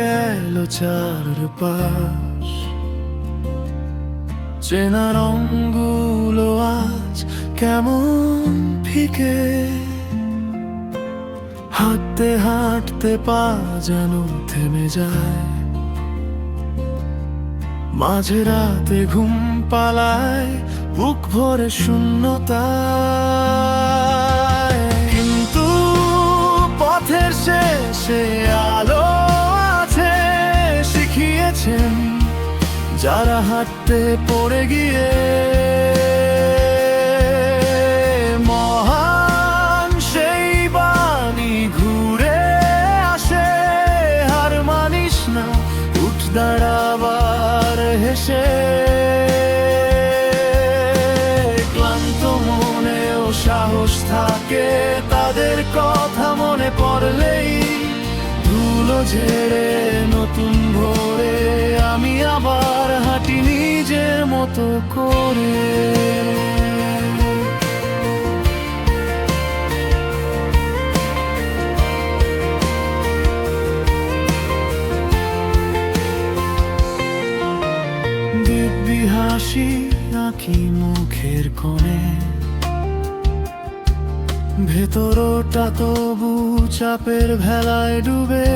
গেল চারপাশ, চেনা রঙগুলো আজ কেমন ফিকে। হাঁটতে হাঁটতে পা যেন থেমে যায়, মাঝে রাতে ঘুম পালায় বুক ভরে শূন্যতায়। কিন্তু পথের শেষে আলো আছে, শিখিয়েছেন যারা হাঁটতে পড়ে গিয়ে। মহান সেই বাণী ঘুরে আসে, হার মানিস না, উঠ দাঁড়াবার হেসে। ক্লান্ত মনেও সাহস থাকে তাদের কথা মনে পড়লেই। ধুলো ঝেড়ে নতুন ভোরে আমি আবার হাঁটি নিজের মতো করে। দিব্যি হাসি আঁকি মুখের কোণে, ভেতরটা তবু চাপের ভেলায় ডুবে।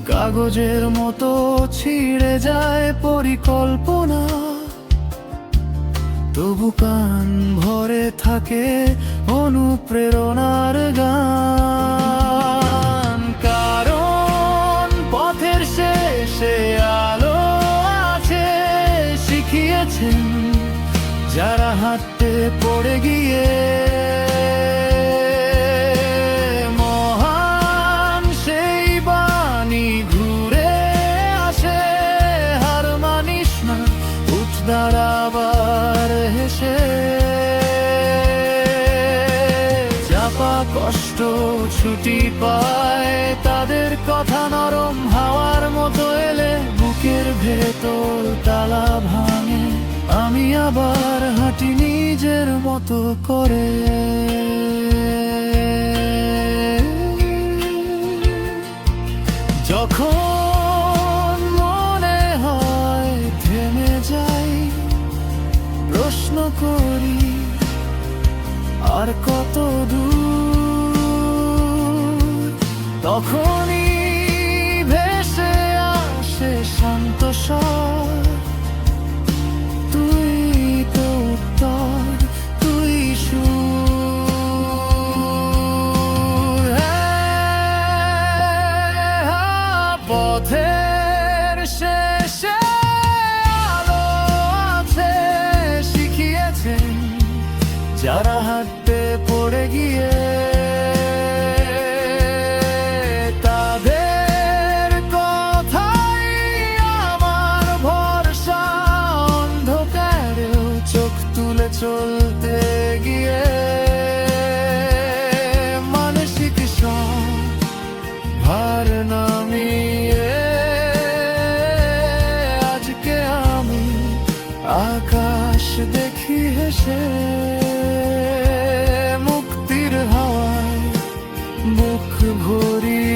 কাগজের মতো ছিঁড়ে যায় পরিকল্পনা, তবু কান ভরে থাকে অনুপ্রেরণার গান। কারণ পথের শেষে আলো আছে, শিখিয়েছেন যারা হাঁটতে পড়ে গিয়ে। মহান সেই বাণী ঘুরে আসে, হার মানিস না, উঠ দাঁড়াবার হেসে। চাপা কষ্ট ছুটি পায় তাদের কথা নরম হাওয়ার মতো এলে। বুকের ভেতর তালা ভাঙে, আমি আবার হাঁটি নিজের মতো করে। যখন মনে হয় থেমে যাই, প্রশ্ন করি আর কত দূর। তখনই ভেসে আসে শান্ত স্বর, তুই তো উত্তর, তুই সুর। পথের শেষে আলো আছে, শিখিয়েছেন যারা হাঁটতে পড়ে গিয়ে। তাদের কথাই আমার ভরসা, অন্ধকারেও চোখ তুলে চলতে গিয়ে। মানসিক ভার নামিয়ে আজকে আমি আকাশ দেখি হেসে। মুক্তির হাওয়ায় বুক ভরি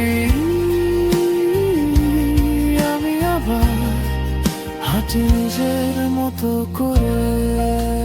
আমি আবার হাঁটি নিজের মতো করে।